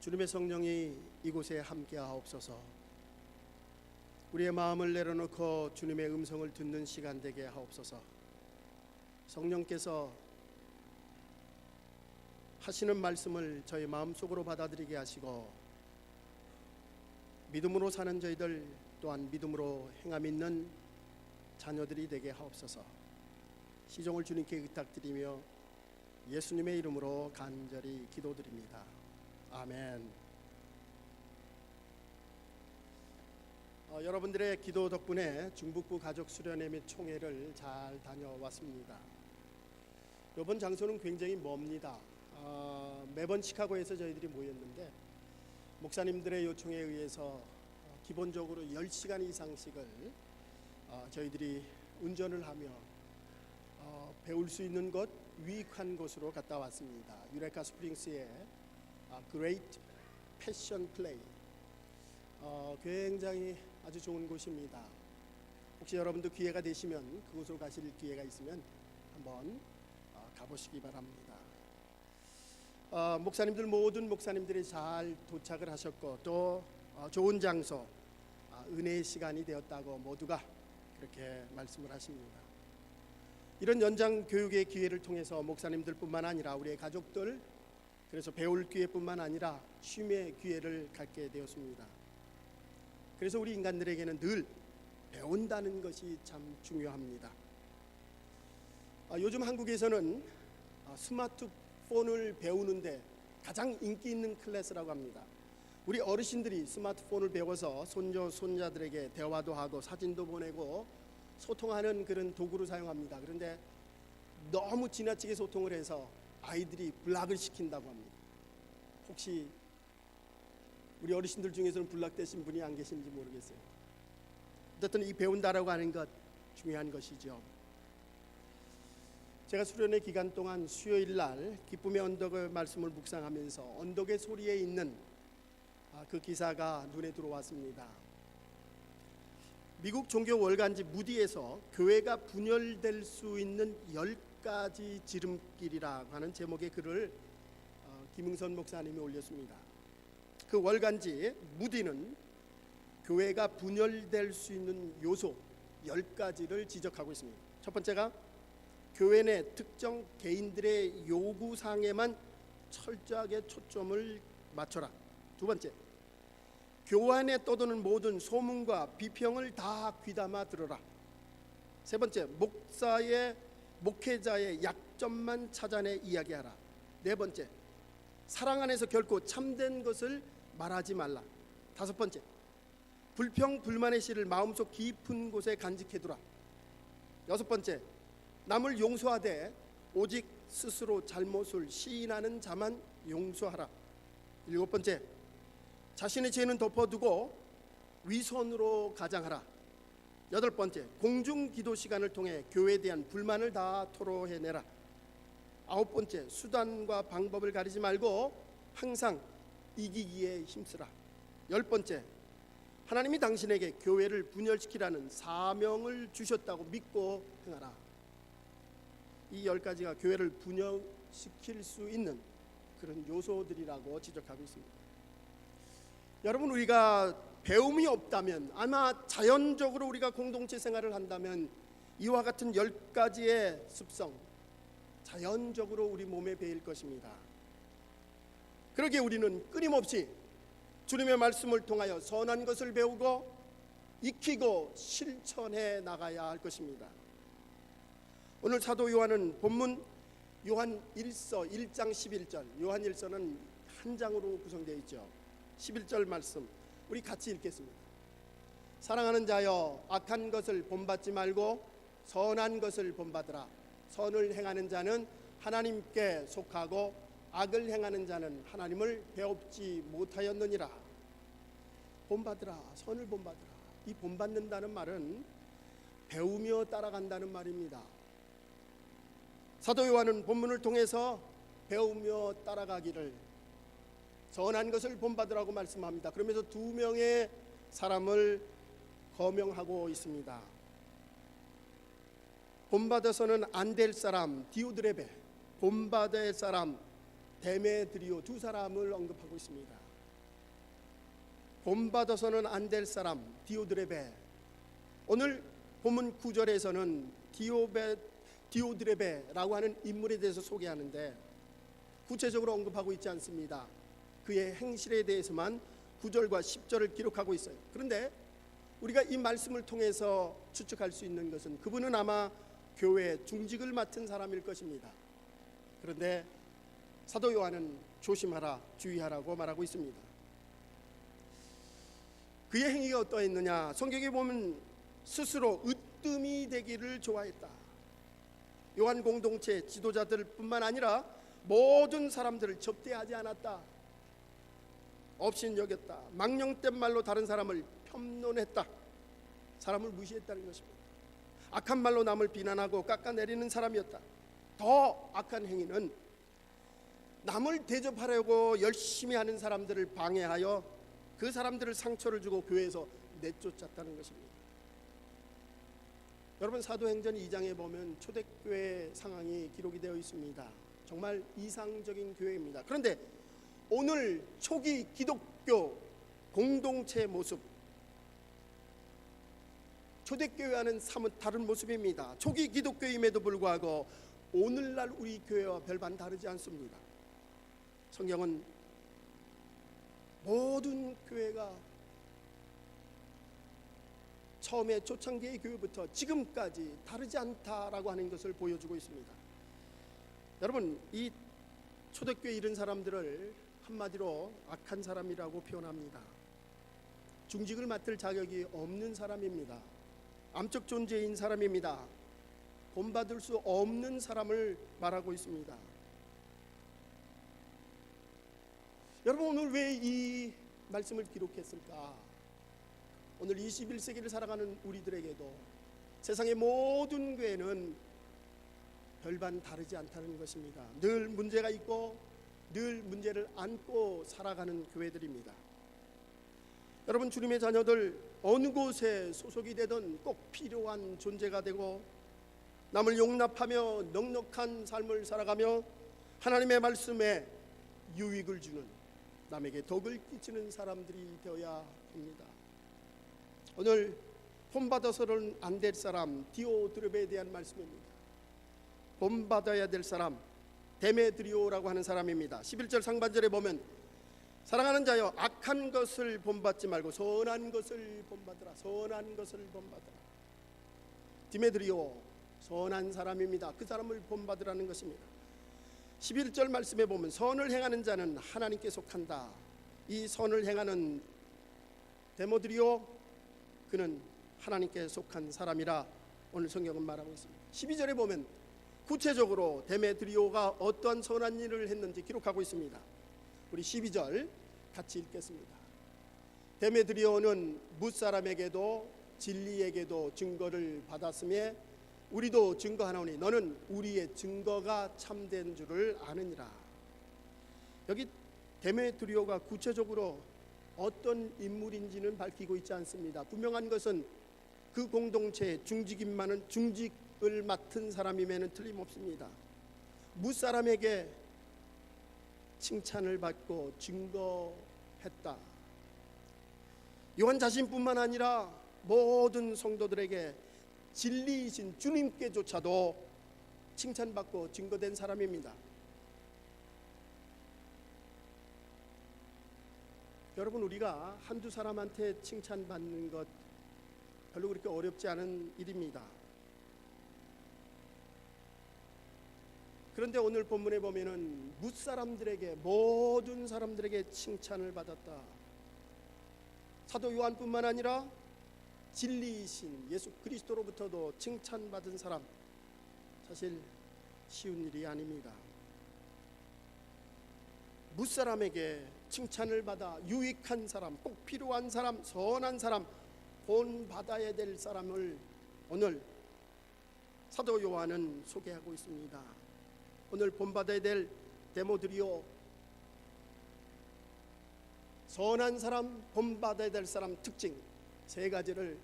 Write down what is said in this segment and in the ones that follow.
주님의 성령이 이곳에 함께하옵소서. 우리의 마음을 내려놓고 주님의 음성을 듣는 시간 되게 하옵소서. 성령께서 하시는 말씀을 저희 마음속으로 받아들이게 하시고 믿음으로 사는 저희들 또한 믿음으로 행함 있는 자녀들이 되게 하옵소서. 시종을 주님께 의탁드리며 예수님의 이름으로 간절히 기도드립니다. 아멘. 여러분들의 기도 덕분에 중북부 가족 수련회 및 총회를 잘 다녀왔습니다. 이번 장소는 굉장히 멉니다. 매번 시카고에서 저희들이 모였는데 목사님들의 요청에 의해서 기본적으로 10시간 이상씩을 저희들이 운전을 하며 배울 수 있는 곳, 유익한 곳으로 갔다 왔습니다. 유레카 스프링스의 Great Passion Play, 굉장히 아주 좋은 곳입니다. 혹시 여러분도 기회가 되시면 그곳으로 가실 기회가 있으면 한번 가보시기 바랍니다. 목사님들 모든 목사님들이 잘 도착을 하셨고 또 좋은 장소, 은혜의 시간이 되었다고 모두가 그렇게 말씀을 하십니다. 이런 연장 교육의 기회를 통해서 목사님들뿐만 아니라 우리의 가족들, 그래서 배울 기회뿐만 아니라 쉼의 기회를 갖게 되었습니다. 그래서 우리 인간들에게는 늘 배운다는 것이 참 중요합니다. 요즘 한국에서는 스마트폰을 배우는데 가장 인기 있는 클래스라고 합니다. 우리 어르신들이 스마트폰을 배워서 손주, 손자들에게 대화도 하고 사진도 보내고 소통하는 그런 도구를 사용합니다. 그런데 너무 지나치게 소통을 해서 아이들이 블락을 시킨다고 합니다. 혹시 우리 어르신들 중에서는 블락되신 분이 안 계신지 모르겠어요. 어쨌든 이 배운다라고 하는 것 중요한 것이죠. 제가 수련회 기간 동안 수요일 날 기쁨의 언덕의 말씀을 묵상하면서 언덕의 소리에 있는 그 기사가 눈에 들어왔습니다. 미국 종교 월간지 무디에서 교회가 분열될 수 있는 10가지 지름길이라고 하는 제목의 글을 김응선 목사님이 올렸습니다. 그 월간지 무디는 교회가 분열될 수 있는 요소 10가지를 지적하고 있습니다. 첫 번째가 교회 내 특정 개인들의 요구사항에만 철저하게 초점을 맞춰라. 두 번째, 교회 안에 떠도는 모든 소문과 비평을 다 귀담아 들어라. 세 번째, 목회자의 약점만 찾아내 이야기하라. 네 번째, 사랑 안에서 결코 참된 것을 말하지 말라. 다섯 번째, 불평 불만의 씨를 마음속 깊은 곳에 간직해두라. 여섯 번째, 남을 용서하되 오직 스스로 잘못을 시인하는 자만 용서하라. 일곱 번째, 자신의 죄는 덮어두고 위선으로 가장하라. 여덟 번째, 공중 기도 시간을 통해 교회에 대한 불만을 다 토로해내라. 아홉 번째, 수단과 방법을 가리지 말고 항상 이기기에 힘쓰라. 열 번째, 하나님이 당신에게 교회를 분열시키라는 사명을 주셨다고 믿고 행하라. 이 10가지가 교회를 분열시킬 수 있는 그런 요소들이라고 지적하고 있습니다. 여러분, 우리가 배움이 없다면 아마 자연적으로 우리가 공동체 생활을 한다면 이와 같은 10가지의 습성 자연적으로 우리 몸에 배일 것입니다. 그러기에 우리는 끊임없이 주님의 말씀을 통하여 선한 것을 배우고 익히고 실천해 나가야 할 것입니다. 오늘 사도 요한은 본문 요한 1서 1장 11절, 요한 1서는 한 장으로 구성되어 있죠. 11절 말씀 우리 같이 읽겠습니다. 사랑하는 자여, 악한 것을 본받지 말고 선한 것을 본받으라. 선을 행하는 자는 하나님께 속하고 악을 행하는 자는 하나님을 배웁지 못하였느니라. 본받으라, 선을 본받으라. 이 본받는다는 말은 배우며 따라간다는 말입니다. 사도 요한은 본문을 통해서 배우며 따라가기를, 선한 것을 본받으라고 말씀합니다. 그러면서 2명의 사람을 거명하고 있습니다. 본받아서는 안 될 사람 디오드레베, 본받을 사람 데메드리오, 두 사람을 언급하고 있습니다. 본받아서는 안 될 사람 디오드레베. 오늘 본문 9절에서는 디오드레베라고 하는 인물에 대해서 소개하는데 구체적으로 언급하고 있지 않습니다. 그의 행실에 대해서만 9절과 10절을 기록하고 있어요. 그런데 우리가 이 말씀을 통해서 추측할 수 있는 것은 그분은 아마 교회 중직을 맡은 사람일 것입니다. 그런데 사도 요한은 조심하라, 주의하라고 말하고 있습니다. 그의 행위가 어떠했느냐? 성경에 보면 스스로 으뜸이 되기를 좋아했다. 요한 공동체 지도자들뿐만 아니라 모든 사람들을 접대하지 않았다. 업신여겼다. 망령된 말로 다른 사람을 폄론했다. 사람을 무시했다는 것입니다. 악한 말로 남을 비난하고 깎아내리는 사람이었다. 더 악한 행위는 남을 대접하려고 열심히 하는 사람들을 방해하여 그 사람들을 상처를 주고 교회에서 내쫓았다는 것입니다. 여러분, 사도행전 2장에 보면 초대교회 상황이 기록이 되어 있습니다. 정말 이상적인 교회입니다. 그런데 오늘 초기 기독교 공동체의 모습, 초대교회와는 사뭇 다른 모습입니다. 초기 기독교임에도 불구하고 오늘날 우리 교회와 별반 다르지 않습니다. 성경은 모든 교회가 처음에 초창기의 교회부터 지금까지 다르지 않다라고 하는 것을 보여주고 있습니다. 여러분, 이 초대교회 이런 사람들을 한마디로 악한 사람이라고 표현합니다. 중직을 맡을 자격이 없는 사람입니다. 암적 존재인 사람입니다. 본받을 수 없는 사람을 말하고 있습니다. 여러분, 오늘 왜 이 말씀을 기록했을까? 오늘 21세기를 살아가는 우리들에게도 세상의 모든 교회는 별반 다르지 않다는 것입니다. 늘 문제가 있고 늘 문제를 안고 살아가는 교회들입니다. 여러분, 주님의 자녀들 어느 곳에 소속이 되든 꼭 필요한 존재가 되고 남을 용납하며 넉넉한 삶을 살아가며 하나님의 말씀에 유익을 주는, 남에게 덕을 끼치는 사람들이 되어야 합니다. 오늘 본받아서는 안 될 사람 디오드레베에 대한 말씀입니다. 본받아야 될 사람 데메드리오라고 하는 사람입니다. 11절 상반절에 보면 사랑하는 자여, 악한 것을 본받지 말고 선한 것을 본받으라. 선한 것을 본받으라. 디메드리오, 선한 사람입니다. 그 사람을 본받으라는 것입니다. 11절 말씀에 보면 선을 행하는 자는 하나님께 속한다. 이 선을 행하는 데모드리오, 그는 하나님께 속한 사람이라 오늘 성경은 말하고 있습니다. 12절에 보면 구체적으로 데메드리오가 어떠한 선한 일을 했는지 기록하고 있습니다. 우리 12절 같이 읽겠습니다. 데메드리오는 뭇사람에게도 진리에게도 증거를 받았으며 우리도 증거하노니 너는 우리의 증거가 참된 줄을 아느니라. 여기 데메드리오가 구체적으로 어떤 인물인지는 밝히고 있지 않습니다. 분명한 것은 그 공동체의 중직을 맡은 사람임에는 틀림없습니다. 뭇사람에게 칭찬을 받고 증거했다. 요한 자신뿐만 아니라 모든 성도들에게 진리이신 주님께조차도 칭찬받고 증거된 사람입니다. 여러분, 우리가 한두 사람한테 칭찬받는 것 별로 그렇게 어렵지 않은 일입니다. 그런데 오늘 본문에 보면은 뭇사람들에게, 모든 사람들에게 칭찬을 받았다. 사도 요한뿐만 아니라 진리이신 예수 그리스도로부터도 칭찬받은 사람, 사실 쉬운 일이 아닙니다. 뭇사람에게 칭찬을 받아 유익한 사람, 꼭 필요한 사람, 선한 사람, 본받아야 될 사람을 오늘 사도 요한은 소개하고 있습니다. 오늘 본받아야 될 데모드리오, 선한 사람, 본받아야 될 사람 특징 세 가지를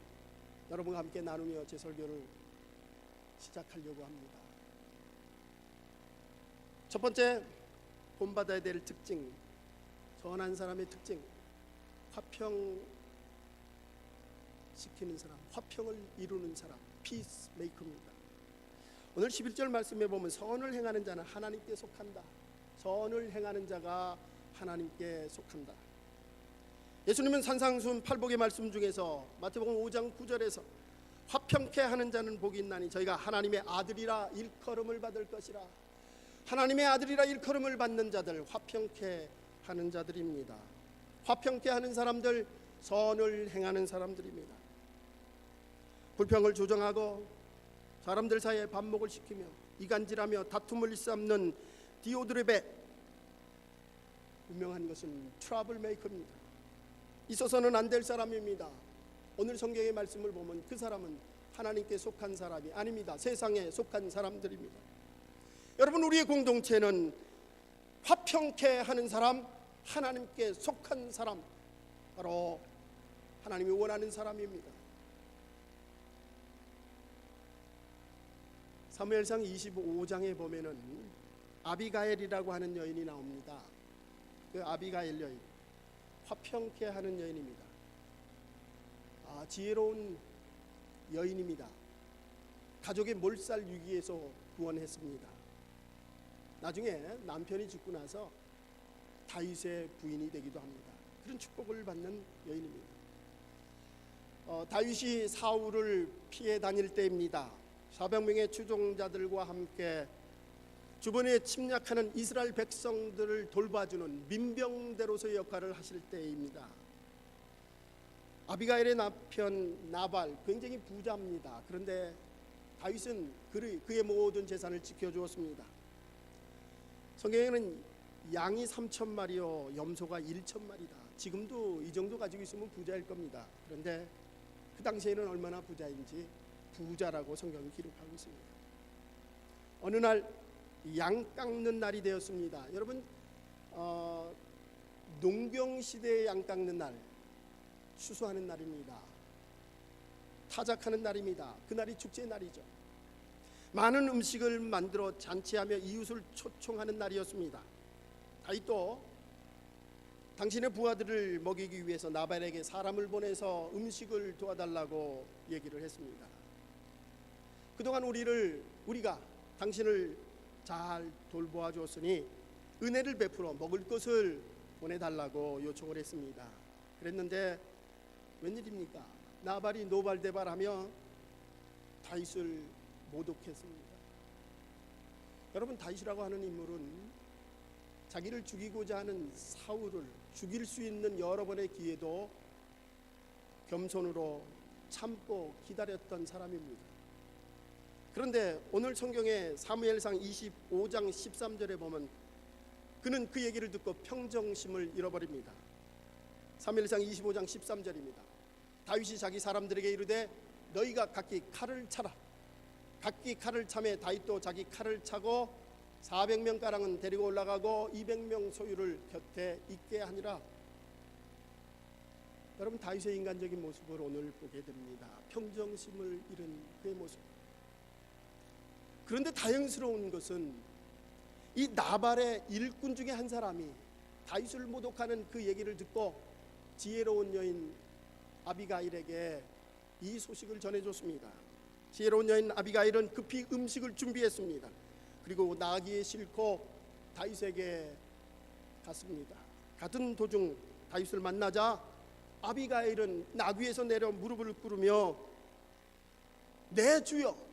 여러분과 함께 나누며 제 설교를 시작하려고 합니다. 첫 번째, 본받아야 될 특징, 선한 사람의 특징. 화평 시키는 사람, 화평을 이루는 사람, 피스메이커입니다. 오늘 11절 말씀에 보면 선을 행하는 자는 하나님께 속한다. 선을 행하는 자가 하나님께 속한다. 예수님은 산상순 팔복의 말씀 중에서 마태복음 5장 9절에서 화평케 하는 자는 복이 있나니 저희가 하나님의 아들이라 일컬음을 받을 것이라. 하나님의 아들이라 일컬음을 받는 자들, 화평케 하는 자들입니다. 화평케 하는 사람들, 선을 행하는 사람들입니다. 불평을 조정하고 사람들 사이에 반목을 시키며 이간질하며 다툼을 일삼는 디오드렙의 유명한 것은 트러블 메이커입니다. 있어서는 안 될 사람입니다. 오늘 성경의 말씀을 보면 그 사람은 하나님께 속한 사람이 아닙니다. 세상에 속한 사람들입니다. 여러분, 우리의 공동체는 화평케 하는 사람, 하나님께 속한 사람, 바로 하나님이 원하는 사람입니다. 사무엘상 25장에 보면은 아비가일이라고 하는 여인이 나옵니다. 그 아비가일 여인, 화평케 하는 여인입니다. 지혜로운 여인입니다. 가족의 몰살 위기에서 구원했습니다. 나중에 남편이 죽고 나서 다윗의 부인이 되기도 합니다. 그런 축복을 받는 여인입니다. 다윗이 사울을 피해 다닐 때입니다. 400명의 추종자들과 함께 주변에 침략하는 이스라엘 백성들을 돌봐주는 민병대로서의 역할을 하실 때입니다. 아비가일의 남편 나발, 굉장히 부자입니다. 그런데 다윗은 그의 모든 재산을 지켜주었습니다. 성경에는 양이 3,000마리요 염소가 1,000마리다. 지금도 이 정도 가지고 있으면 부자일 겁니다. 그런데 그 당시에는 얼마나 부자인지 부자라고 성경이 기록하고 있습니다. 어느 날 양 깎는 날이 되었습니다. 여러분, 농경시대의 양 깎는 날, 추수하는 날입니다. 타작하는 날입니다. 그날이 축제의 날이죠. 많은 음식을 만들어 잔치하며 이웃을 초청하는 날이었습니다. 다윗도 당신의 부하들을 먹이기 위해서 나발에게 사람을 보내서 음식을 도와달라고 얘기를 했습니다. 그동안 우리가 당신을 잘 돌보아 주었으니 은혜를 베풀어 먹을 것을 보내달라고 요청을 했습니다. 그랬는데 웬일입니까? 나발이 노발대발하며 다윗을 모독했습니다. 여러분, 다윗이라고 하는 인물은 자기를 죽이고자 하는 사울을 죽일 수 있는 여러 번의 기회도 겸손으로 참고 기다렸던 사람입니다. 그런데 오늘 성경의 사무엘상 25장 13절에 보면 그는 그 얘기를 듣고 평정심을 잃어버립니다. 사무엘상 25장 13절입니다. 다윗이 자기 사람들에게 이르되 너희가 각기 칼을 차라. 각기 칼을 차매 다윗도 자기 칼을 차고 400명 가량은 데리고 올라가고 200명 소유를 곁에 있게 하니라. 여러분, 다윗의 인간적인 모습을 오늘 보게 됩니다. 평정심을 잃은 그의 모습. 그런데 다행스러운 것은 이 나발의 일꾼 중에 한 사람이 다윗을 모독하는 그 얘기를 듣고 지혜로운 여인 아비가일에게 이 소식을 전해줬습니다. 지혜로운 여인 아비가일은 급히 음식을 준비했습니다. 그리고 나귀에 싣고 다윗에게 갔습니다. 가던 도중 다윗을 만나자 아비가일은 나귀에서 내려 무릎을 꿇으며 내 주여,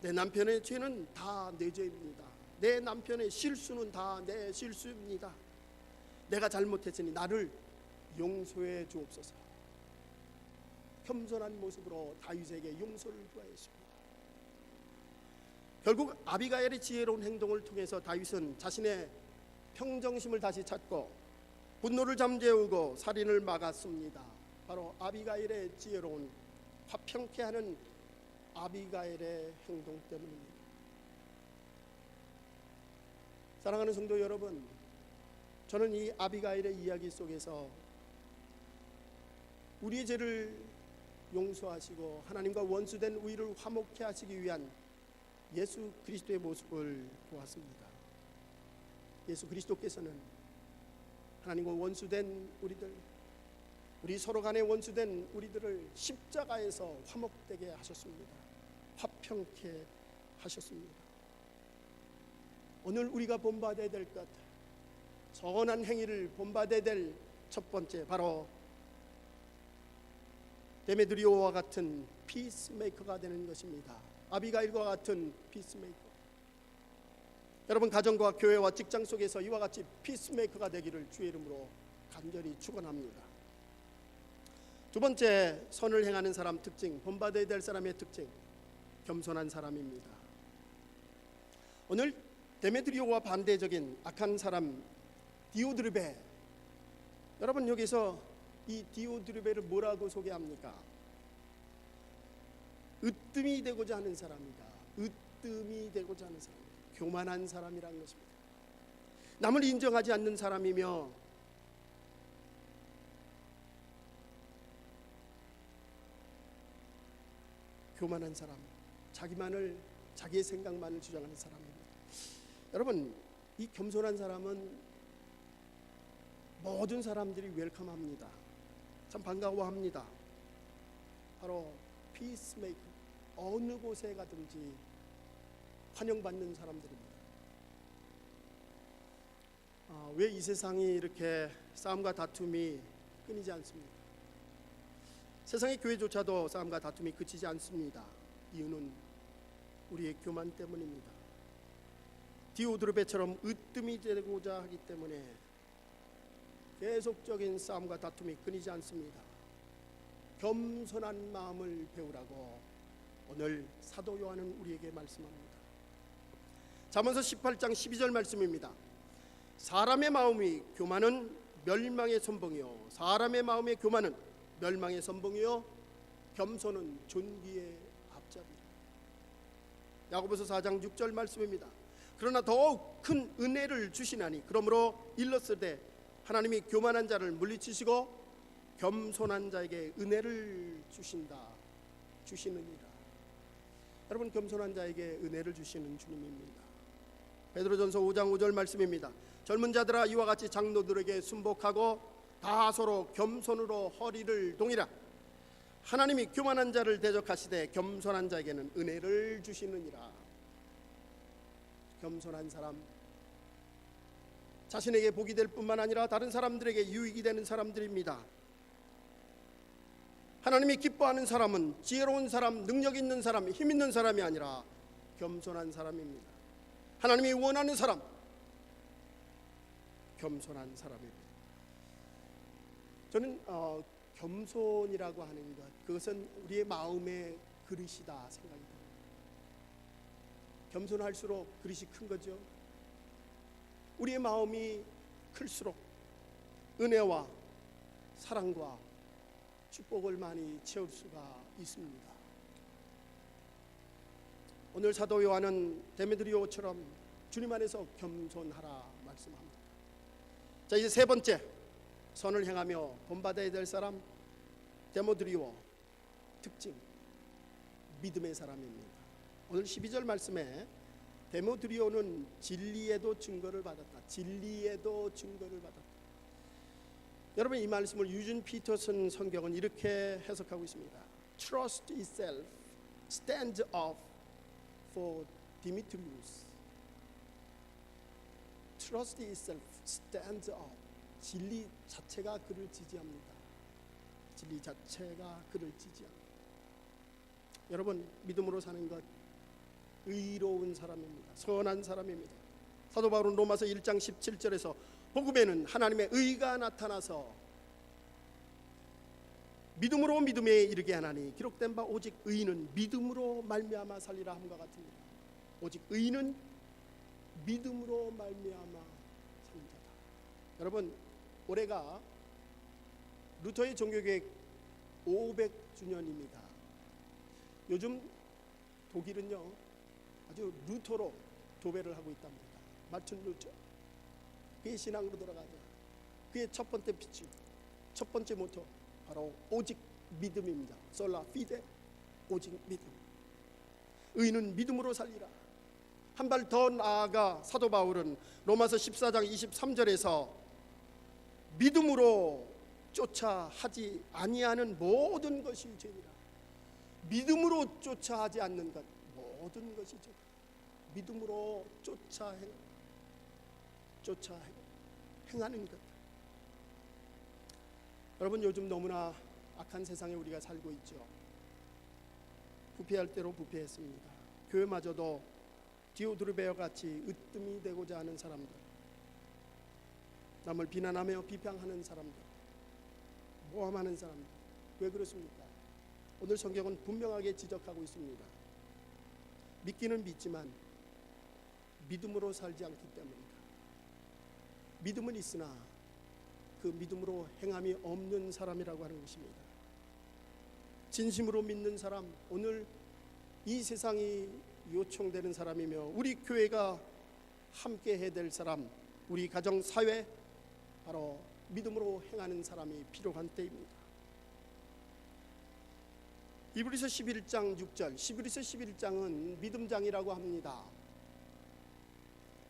내 남편의 죄는 다 내 죄입니다. 내 남편의 실수는 다 내 실수입니다. 내가 잘못했으니 나를 용서해 주옵소서. 겸손한 모습으로 다윗에게 용서를 구하였습니다. 결국 아비가일의 지혜로운 행동을 통해서 다윗은 자신의 평정심을 다시 찾고 분노를 잠재우고 살인을 막았습니다. 바로 아비가일의 지혜로운 화평케 하는 아비가일의 행동 때문입니다. 사랑하는 성도 여러분, 저는 이 아비가일의 이야기 속에서 우리의 죄를 용서하시고 하나님과 원수된 우리를 화목케 하시기 위한 예수 그리스도의 모습을 보았습니다. 예수 그리스도께서는 하나님과 원수된 우리들, 우리 서로 간에 원수된 우리들을 십자가에서 화목되게 하셨습니다. 화평케 하셨습니다. 오늘 우리가 본받아야 될 것, 선한 행위를 본받아야 될 첫 번째, 바로 데메드리오와 같은 피스메이커가 되는 것입니다. 아비가일과 같은 피스메이커. 여러분, 가정과 교회와 직장 속에서 이와 같이 피스메이커가 되기를 주의 이름으로 간절히 축원합니다. 두 번째, 선을 행하는 사람 특징, 본받아야 될 사람의 특징, 겸손한 사람입니다. 오늘 데메드리오와 반대적인 악한 사람 디오드르베, 여러분 여기서 이 디오드르베를 뭐라고 소개합니까? 으뜸이 되고자 하는 사람이다. 으뜸이 되고자 하는 사람이다. 교만한 사람이라는 것입니다. 남을 인정하지 않는 사람이며 교만한 사람, 자기의 생각만을 주장하는 사람입니다. 여러분, 이 겸손한 사람은 모든 사람들이 웰컴합니다. 참 반가워합니다. 바로 피스메이커, 어느 곳에 가든지 환영받는 사람들입니다. 왜 이 세상이 이렇게 싸움과 다툼이 끊이지 않습니까? 세상의 교회조차도 싸움과 다툼이 그치지 않습니다. 이유는 우리의 교만 때문입니다. 디오드르베처럼 으뜸이 되고자 하기 때문에 계속적인 싸움과 다툼이 끊이지 않습니다. 겸손한 마음을 배우라고 오늘 사도 요한은 우리에게 말씀합니다. 잠언서 18장 12절 말씀입니다. 사람의 마음이 교만은 멸망의 선봉이요, 사람의 마음의 교만은 멸망의 선봉이요, 겸손은 존귀의 앞잡이라. 야고보서 4장 6절 말씀입니다. 그러나 더욱 큰 은혜를 주시나니 그러므로 일렀으되 하나님이 교만한 자를 물리치시고 겸손한 자에게 은혜를 주시느니라. 여러분, 겸손한 자에게 은혜를 주시는 주님입니다. 베드로전서 5장 5절 말씀입니다. 젊은 자들아, 이와 같이 장로들에게 순복하고 다 서로 겸손으로 허리를 동이라. 하나님이 교만한 자를 대적하시되 겸손한 자에게는 은혜를 주시느니라. 겸손한 사람, 자신에게 복이 될 뿐만 아니라 다른 사람들에게 유익이 되는 사람들입니다. 하나님이 기뻐하는 사람은 지혜로운 사람, 능력 있는 사람, 힘 있는 사람이 아니라 겸손한 사람입니다. 하나님이 원하는 사람, 겸손한 사람입니다. 저는 겸손이라고 하는 것, 그것은 우리의 마음의 그릇이다 생각이 듭니다. 겸손할수록 그릇이 큰 거죠. 우리의 마음이 클수록 은혜와 사랑과 축복을 많이 채울 수가 있습니다. 오늘 사도 요한은 데메드리오처럼 주님 안에서 겸손하라 말씀합니다. 자, 이제 세 번째, 선을 행하며 본받아야 될 사람 데메드리오 특징, 믿음의 사람입니다. 오늘 12절 말씀에 데메드리오는 진리에도 증거를 받았다. 진리에도 증거를 받았다. 여러분, 이 말씀을 유진 피터슨 성경은 이렇게 해석하고 있습니다. Trust itself stands up for Demetrius. Trust itself stands up. 진리 자체가 그를 지지합니다. 진리 자체가 그를 지지합니다. 여러분, 믿음으로 사는 것, 의로운 사람입니다. 선한 사람입니다. 사도 바울은 로마서 1장 17절에서 복음에는 하나님의 의가 나타나서 믿음으로 믿음에 이르게 하나니 기록된 바 오직 의인은 믿음으로 말미암아 살리라 함과 같습니다. 오직 의인은 믿음으로 말미암아 살리라. 여러분, 올해가 루터의 종교개혁 500주년입니다. 요즘 독일은요 아주 루터로 도배를 하고 있답니다. 마틴 루터, 그의 신앙으로 돌아가자. 그의 첫 번째 빛이, 첫 번째 모토, 바로 오직 믿음입니다. 솔라 피데, 오직 믿음. 의인은 믿음으로 살리라. 한 발 더 나아가 사도 바울은 로마서 14장 23절에서 믿음으로 쫓아 하지 아니하는 모든 것이 죄니라. 믿음으로 쫓아 하지 않는 것 모든 것이 죄. 믿음으로 쫓아 행하는 것. 여러분, 요즘 너무나 악한 세상에 우리가 살고 있죠. 부패할 대로 부패했습니다. 교회마저도 디오드르베어 같이 으뜸이 되고자 하는 사람들, 남을 비난하며 비방하는 사람들, 모함하는 사람들, 왜 그렇습니까? 오늘 성경은 분명하게 지적하고 있습니다. 믿기는 믿지만 믿음으로 살지 않기 때문이다. 믿음은 있으나 그 믿음으로 행함이 없는 사람이라고 하는 것입니다. 진심으로 믿는 사람, 오늘 이 세상이 요청되는 사람이며 우리 교회가 함께 해야 될 사람, 우리 가정 사회, 바로 믿음으로 행하는 사람이 필요한 때입니다. 히브리서 11장 6절, 히브리서 11장은 믿음장이라고 합니다.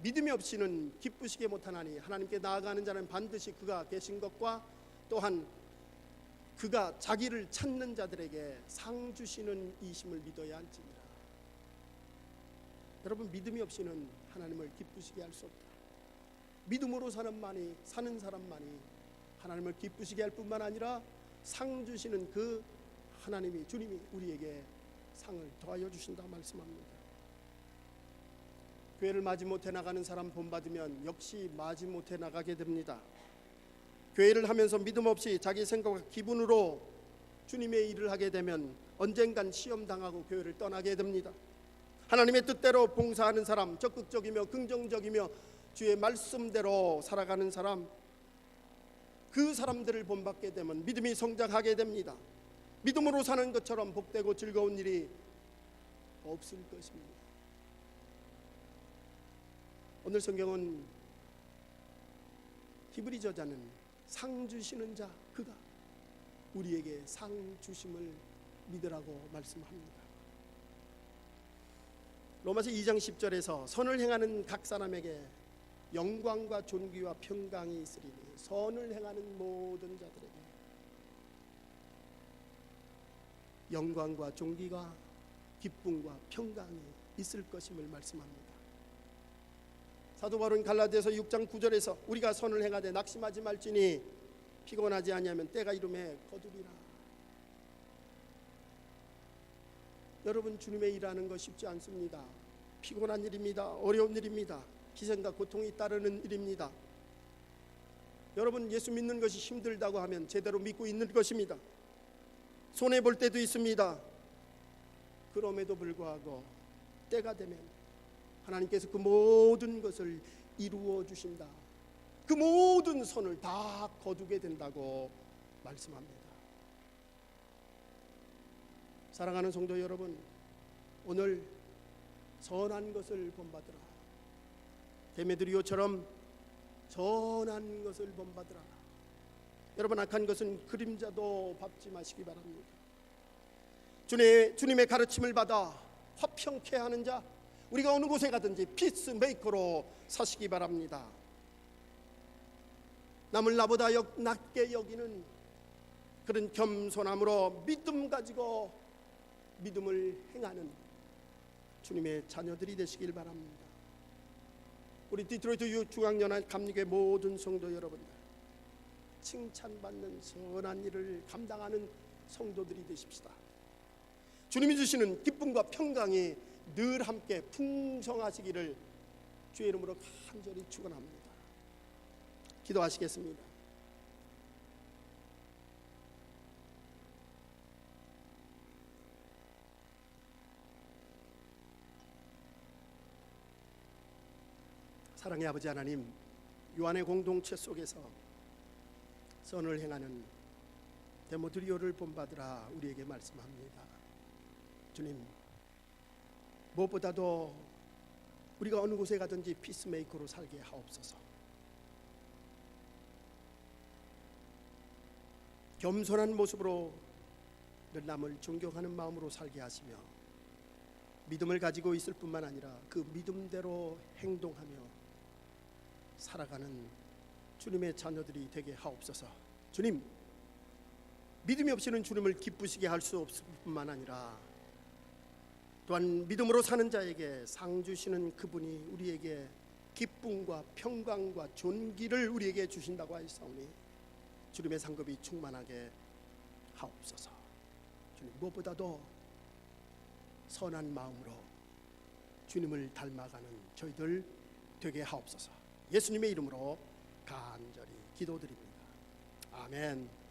믿음이 없이는 기쁘시게 못하나니 하나님께 나아가는 자는 반드시 그가 계신 것과 또한 그가 자기를 찾는 자들에게 상 주시는 이심을 믿어야 할지니라. 여러분, 믿음이 없이는 하나님을 기쁘시게 할 수 없다. 믿음으로 사는 사람만이 하나님을 기쁘시게 할 뿐만 아니라 상 주시는 그 하나님이, 주님이 우리에게 상을 더하여 주신다 말씀합니다. 교회를 마지 못해 나가는 사람 본받으면 역시 마지 못해 나가게 됩니다. 교회를 하면서 믿음 없이 자기 생각과 기분으로 주님의 일을 하게 되면 언젠간 시험당하고 교회를 떠나게 됩니다. 하나님의 뜻대로 봉사하는 사람, 적극적이며 긍정적이며 주의 말씀대로 살아가는 사람, 그 사람들을 본받게 되면 믿음이 성장하게 됩니다. 믿음으로 사는 것처럼 복되고 즐거운 일이 없을 것입니다. 오늘 성경은 히브리 저자는 상 주시는 자, 그가 우리에게 상 주심을 믿으라고 말씀합니다. 로마서 2장 10절에서 선을 행하는 각 사람에게 영광과 존귀와 평강이 있으리니 선을 행하는 모든 자들에게 영광과 존귀가 기쁨과 평강이 있을 것임을 말씀합니다. 사도 바울은 갈라디아서 6장 9절에서 우리가 선을 행하되 낙심하지 말지니 피곤하지 아니하면 때가 이름에 거두리라. 여러분, 주님의 일하는 거 쉽지 않습니다. 피곤한 일입니다. 어려운 일입니다. 희생과 고통이 따르는 일입니다. 여러분, 예수 믿는 것이 힘들다고 하면 제대로 믿고 있는 것입니다. 손해 볼 때도 있습니다. 그럼에도 불구하고 때가 되면 하나님께서 그 모든 것을 이루어 주신다. 그 모든 선을 다 거두게 된다고 말씀합니다. 사랑하는 성도 여러분, 오늘 선한 것을 본받으라. 데메드리오처럼 선한 것을 본받으라. 여러분, 악한 것은 그림자도 밟지 마시기 바랍니다. 주님의 가르침을 받아 화평케 하는 자, 우리가 어느 곳에 가든지 피스메이커로 사시기 바랍니다. 남을 나보다 낮게 여기는 그런 겸손함으로 믿음 가지고 믿음을 행하는 주님의 자녀들이 되시길 바랍니다. 우리 디트로이트 중앙연합 감리교회 모든 성도 여러분들, 칭찬받는 선한 일을 감당하는 성도들이 되십시다. 주님이 주시는 기쁨과 평강이 늘 함께 풍성하시기를 주의 이름으로 간절히 축원합니다. 기도하시겠습니다. 사랑의 아버지 하나님, 요한의 공동체 속에서 선을 행하는 데모드리오를 본받으라 우리에게 말씀합니다. 주님, 무엇보다도 우리가 어느 곳에 가든지 피스메이커로 살게 하옵소서. 겸손한 모습으로 늘 남을 존경하는 마음으로 살게 하시며 믿음을 가지고 있을 뿐만 아니라 그 믿음대로 행동하며 살아가는 주님의 자녀들이 되게 하옵소서. 주님, 믿음이 없이는 주님을 기쁘시게 할 수 없을 뿐만 아니라 또한 믿음으로 사는 자에게 상 주시는 그분이 우리에게 기쁨과 평강과 존귀를 우리에게 주신다고 하였사오니 주님의 상급이 충만하게 하옵소서. 주님, 무엇보다도 선한 마음으로 주님을 닮아가는 저희들 되게 하옵소서. 예수님의 이름으로 간절히 기도드립니다. 아멘.